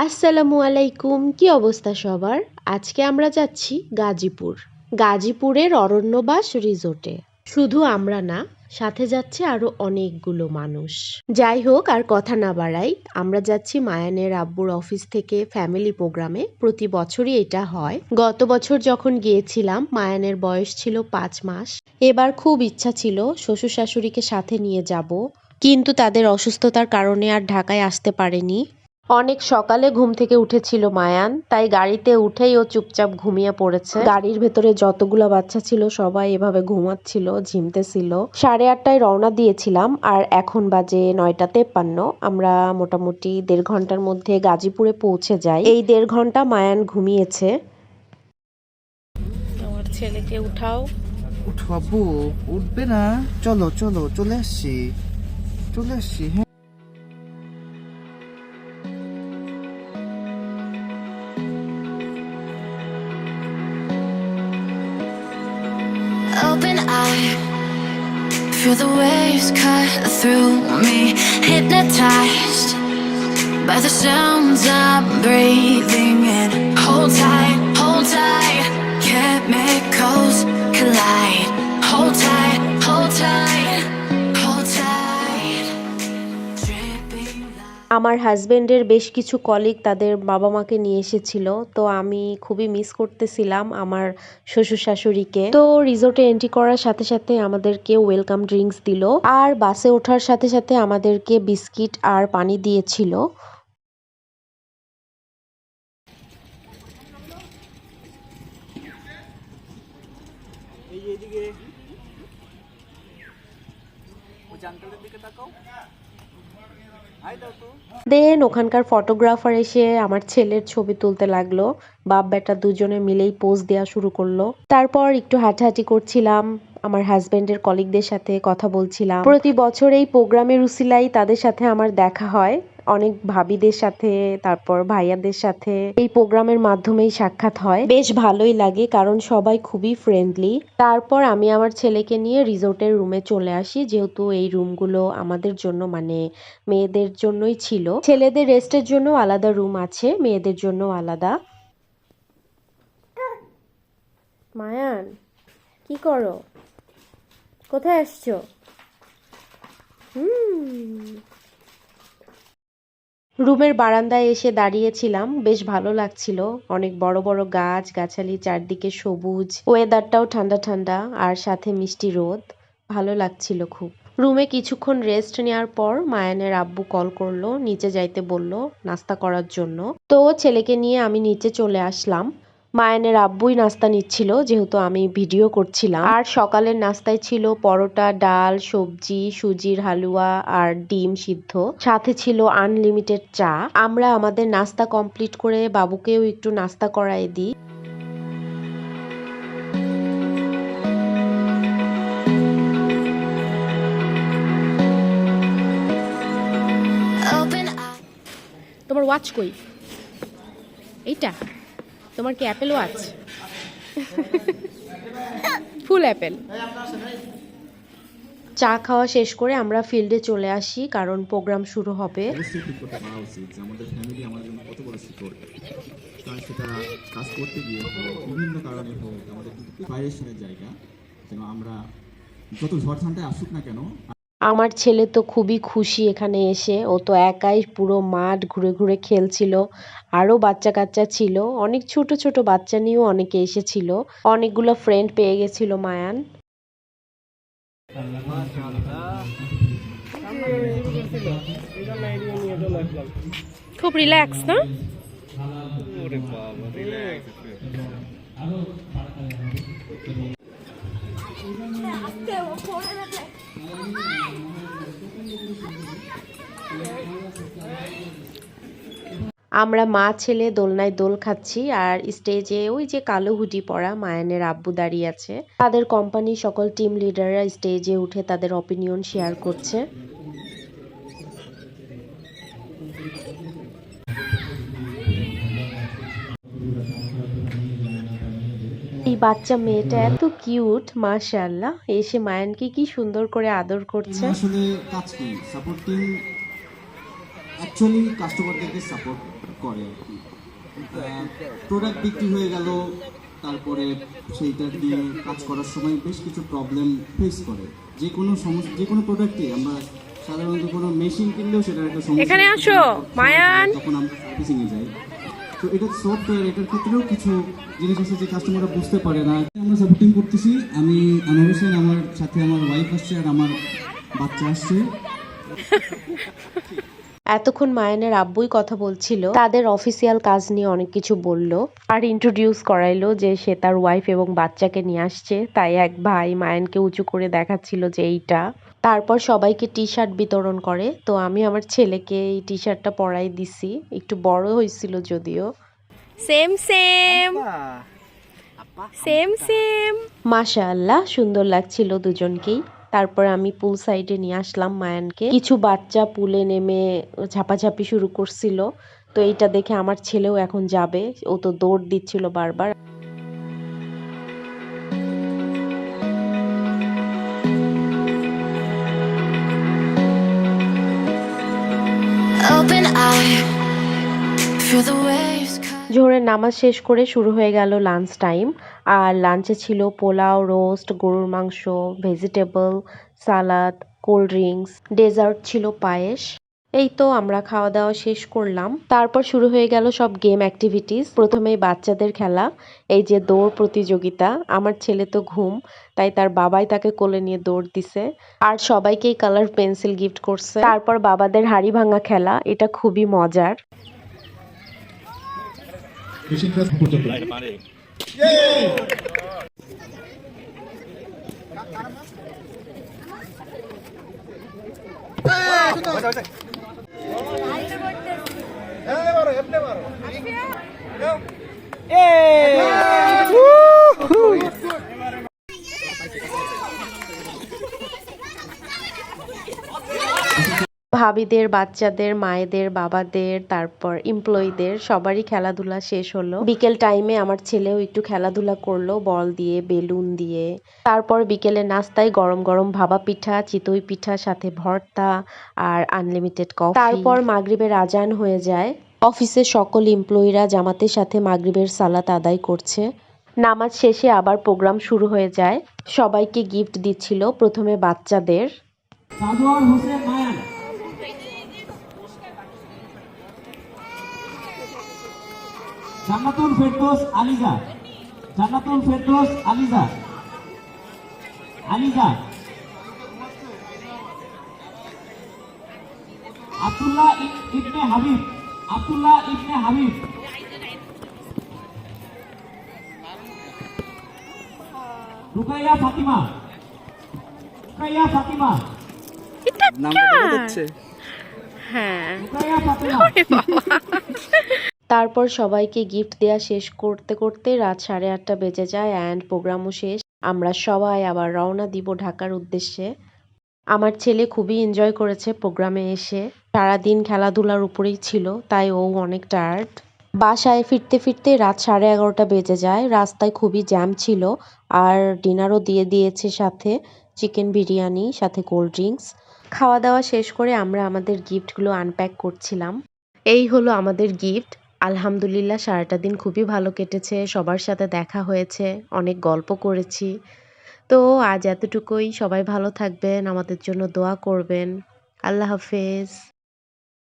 আসসালামু আলাইকুম, কি অবস্থা সবার? আজকে আমরা যাচ্ছি গাজীপুর। গাজীপুরের অরণ্যবাস রিসোর্টে। শুধু আমরা না, সাথে যাচ্ছে আরো অনেকগুলো মানুষ। যাই হোক, আর কথা না বাড়াই, আমরা যাচ্ছি মায়ানের আব্বুর অফিস থেকে ফ্যামিলি প্রোগ্রামে। প্রতি বছরই এটা হয়। গত বছর যখন গিয়েছিলাম, মায়ানের বয়স ছিল 5 মাস। এবার খুব ইচ্ছা ছিল শ্বশুর শাশুড়িকে সাথে নিয়ে যাব, কিন্তু তাদের অসুস্থতার কারণে আর ঢাকায় আসতে পারেনি। অনেক সকালে ঘুম থেকে উঠেছিল মায়ান, তাই গাড়িতে উঠেই ও চুপচাপ ঘুমিয়ে পড়েছে। গাড়ির ভেতরে যতগুলো বাচ্চা ছিল সবাই এভাবে ঘুমাচ্ছিল, ঝিমতেছিল। 8:30টায় রওনা দিয়েছিলাম, আর এখন বাজে 9:53। আমরা মোটামুটি 1.5 ঘন্টার মধ্যে গাজীপুরে পৌঁছে যাই। এই 1.5 ঘন্টা মায়ান ঘুমিয়েছে। আমার ছেলেকে উঠাও। উঠো আব্বু, উঠবে না? চলো চলো, চলে আসছি হ্যাঁ। Open eye, feel the waves cut through me, hypnotized by the sounds I'm breathing in. Hold tight, chemicals collide. Hold tight, hold tight, hold tight. Dripping light. আমার হাজবেন্ডের বেশ কিছু কলিগ তাদের বাবা মাকে নিয়ে এসেছিল, তো আমি খুবই মিস করতেছিলাম আমার শ্বশুর শাশুড়িকে। তো রিসোর্টে এন্ট্রি করার সাথে সাথে আমাদেরকে ওয়েলকাম ড্রিঙ্কস দিল, আর বাসে ওঠার সাথে সাথে আমাদেরকে বিস্কিট আর পানি দিয়েছিল। দেন ওখানকার ফটোগ্রাফার এসে আমার ছেলের ছবি তুলতে লাগলো। বাপ বেটা দুজনে মিলেই পোজ দেওয়া শুরু করলো। তারপর একটু হাঁটাহাঁটি করছিলাম, আমার হাজবেন্ডের কলিগদের সাথে কথা বলছিলাম। প্রতি বছর এই প্রোগ্রামের উসিলাই তাদের সাথে আমার দেখা হয়, অনেক ভাবিদের সাথে, তারপর ভাইয়াদের সাথে এই প্রোগ্রামের মাধ্যমেই সাক্ষাৎ হয়। বেশ ভালোই লাগে, কারণ সবাই খুবই ফ্রেন্ডলি। তারপর আমি আমার ছেলেকে নিয়ে রিসোর্টের রুমে চলে আসি, যেহেতু এই রুমগুলো আমাদের জন্য, মানে মেয়েদের জন্যই ছিল। ছেলেদের রেস্টের জন্য আলাদা রুম আছে, মেয়েদের জন্য আলাদা। মায়ান, কি করো? কোথায় আসছো? রুমের বারান্দায় এসে দাঁড়িয়েছিলাম, বেশ ভালো লাগছিল। অনেক বড় বড় গাছ গাছালি, চারদিকে সবুজ, ওয়েদারটাও ঠান্ডা ঠান্ডা, আর সাথে মিষ্টি রোদ। ভালো লাগছিল খুব। রুমে কিছুক্ষণ রেস্ট নেওয়ার পর মায়ানের আব্বু কল করলো, নিচে যাইতে বলল নাস্তা করার জন্য। তো ছেলেকে নিয়ে আমি নিচে চলে আসলাম। মায়ানের আব্বুই নাস্তা নিচ্ছিল, যেহেতু আমি ভিডিও করছিলাম। আর সকালের নাস্তায় ছিল পরোটা, ডাল, সবজি, সুজির হালুয়া আর ডিম সিদ্ধ, সাথে ছিল আনলিমিটেড চা। আমরা আমাদের নাস্তা কমপ্লিট করে বাবুকেও একটু নাস্তা করায় দিই। Open eye. তোমার ওয়াচ কই? এইটা তোমার কি অ্যাপেল ওয়াচ? ফুল অ্যাপেল। চা খাওয়া শেষ করে আমরা ফিল্ডে চলে আসি, কারণ প্রোগ্রাম শুরু হবে। অবশ্যই ঠিক করতে পারা উচিত যে আমাদের ফ্যামিলি আমাদের জন্য কত বড় সাপোর্ট। কারণ সেটা কাজ করতে গিয়ে বিভিন্ন কারণে হোক, আমাদের কিন্তু প্রিপারেশনের জায়গা, যেন আমরা যত ঝড় ঝান্ডায় আসুক না কেন। আমার ছেলে তো খুবই খুশি এখানে এসে, ও তো একাই পুরো মাঠ ঘুরে ঘুরে খেলছিল। আরো বাচ্চা কাচ্চা ছিল, অনেক ছোট ছোট বাচ্চা নিয়েও অনেকে এসেছিল। অনেকগুলো ফ্রেন্ড পেয়ে গেছিল মায়ান। খুব রিল্যাক্স না? আমরা মা ছেলে দোলনায় দোল খাচ্ছি, আর স্টেজে ওই যে কালো হুডি পরা মায়ানের আব্বু দাঁড়িয়ে আছে। তাদের কোম্পানির সকল টিম লিডাররা স্টেজে উঠে তাদের অপিনিয়ন শেয়ার করছে। এই বাচ্চা মেয়েটা এত কিউট, মাশাআল্লাহ। এসে মায়ানকে কি সুন্দর করে আদর করছে। আসলে কাজ কি সাপোর্টিং, অ্যাকচুয়ালি কাস্টমারদেরকে সাপোর্ট করে আর কি। প্রোডাক্ট বিক্রি হয়ে গেল, তারপরে সেইটা দিয়ে কাজ করার সময় বেশ কিছু প্রবলেম ফেস করে। যে কোনো সমস্যা, যে কোনো প্রোডাক্টই আমরা সাধারণত কোনো মেশিন কিনলেও সেটার একটা সমস্যা, এখানে আসো, মায়ান। তখন আমরা সার্ভিসিংয়ে যাই। তো এটা সফটওয়্যার, এটার ক্ষেত্রেও কিছু জিনিস আছে যে কাস্টমাররা বুঝতে পারে না। আমরা সাপোর্টিং করতেছি। আমি আনোয়ার হোসেন, আমার সাথে আমার ওয়াইফ আসছে আর আমার বাচ্চা আসছে। এতক্ষণ মায়ানের আব্বুই কথা বলছিল, তাদের অফিসিয়াল কাজ নিয়ে অনেক কিছু বলল আর ইন্ট্রোডিউস করাইলো যে সে তার ওয়াইফ এবং বাচ্চাকে নিয়ে আসছে। তাই এক ভাই মায়ানকে উঁচু করে দেখাচ্ছিল যে এইটা। তারপর সবাইকে টি শার্ট বিতরণ করে। তো আমি আমার ছেলেকে এই টি শার্টটা পরাই দিছি, একটু বড় হয়েছিল যদিও। সেম সেম সেম সেম মাশাআল্লাহ, সুন্দর লাগছিল দুজনকেই। তারপর আমি পুল সাইডে নিয়ে আসলাম মায়ানকে। কিছু বাচ্চা পুলে নেমে ঝাপাঝাপি শুরু করছিল। তো এইটা দেখে আমার ছেলেও এখন যাবে, ও তো দৌড় দিচ্ছিল বারবার। Open eye, feel the waves cut. জোহরের নামাজ শেষ করে শুরু হয়ে গেল লাঞ্চ টাইম। আর লাঞ্চে ছিল পোলাও, রোস্ট, গরুর মাংস, ভেজিটেবল, সালাদ, কোল্ড ড্রিঙ্কস, ডেজার্ট ছিল পায়েস। এই তো আমরা খাওয়া দাওয়া শেষ করলাম। তারপর শুরু হয়ে গেল সব গেম অ্যাক্টিভিটিস। প্রথমেই বাচ্চাদের খেলা, এই যে দৌড় প্রতিযোগিতা। আমার ছেলে তো ঘুম, তাই তার বাবাই তাকে কোলে নিয়ে দৌড় দিছে। আর সবাইকেই কালার পেন্সিল গিফট করছে। তারপর বাবাদের হাড়ি ভাঙা খেলা, এটা খুবই মজার। ভাবিদের, বাচ্চাদের, মায়েদের, বাবাদের, তারপর এমপ্লয়ীদের সবারই খেলাধুলা শেষ হলো। বিকেল টাইমে আমার ছেলেও একটু খেলাধুলা করলো বল দিয়ে, বেলুন দিয়ে। তারপর বিকেলে নাস্তায় গরম গরম ভাপা পিঠা, চিতই পিঠা, সাথে ভর্তা আর আনলিমিটেড কফি। তারপর মাগরিবের আজান হয়ে যায়। অফিসের সকল এমপ্লয়িরা জামাতের সাথে মাগরিবের সালাত আদায় করছে। নামাজ শেষে আবার প্রোগ্রাম শুরু হয়ে যায়। সবাইকে গিফট দিচ্ছিল, প্রথমে বাচ্চাদের। সাদওয়ার হোসেন মায়ান, জান্নাতুল ফেরদৌস আলিজা, জান্নাতুল ফেরদৌস আলিজা, আলিজা, আব্দুল্লাহ ইবনে হাবিব, আব্দুল্লাহ ইবনে হাবিব, রুকাইয়া ফাতিমা, রুকাইয়া ফাতিমা, রুকাইয়া ফাতিমা। তারপর সবাইকে গিফট দেয়া শেষ করতে করতে রাত 8:30 বেজে যায় অ্যান্ড প্রোগ্রামও শেষ। আমরা সবাই আবার রওনা দিব ঢাকার উদ্দেশ্যে। আমার ছেলে খুবই এনজয় করেছে প্রোগ্রামে এসে। সারাদিন খেলাধুলার উপরেই ছিল, তাই ও অনেক টায়ার্ড। বাসায় ফিরতে ফিরতে রাত 11:30 বেজে যায়। রাস্তায় খুবই জ্যাম ছিল। আর ডিনারও দিয়ে দিয়েছে, সাথে চিকেন বিরিয়ানি, সাথে কোল্ড ড্রিঙ্কস। খাওয়া দাওয়া শেষ করে আমরা আমাদের গিফটগুলো আনপ্যাক করছিলাম। এই হলো আমাদের গিফট। আলহামদুলিল্লাহ, সারাটা দিন খুবই ভালো কেটেছে। সবার সাথে দেখা হয়েছে, অনেক গল্প করেছি। তো আজ এতটুকুই। সবাই ভালো থাকবেন, আমাদের জন্য দোয়া করবেন। আল্লাহ হাফেজ।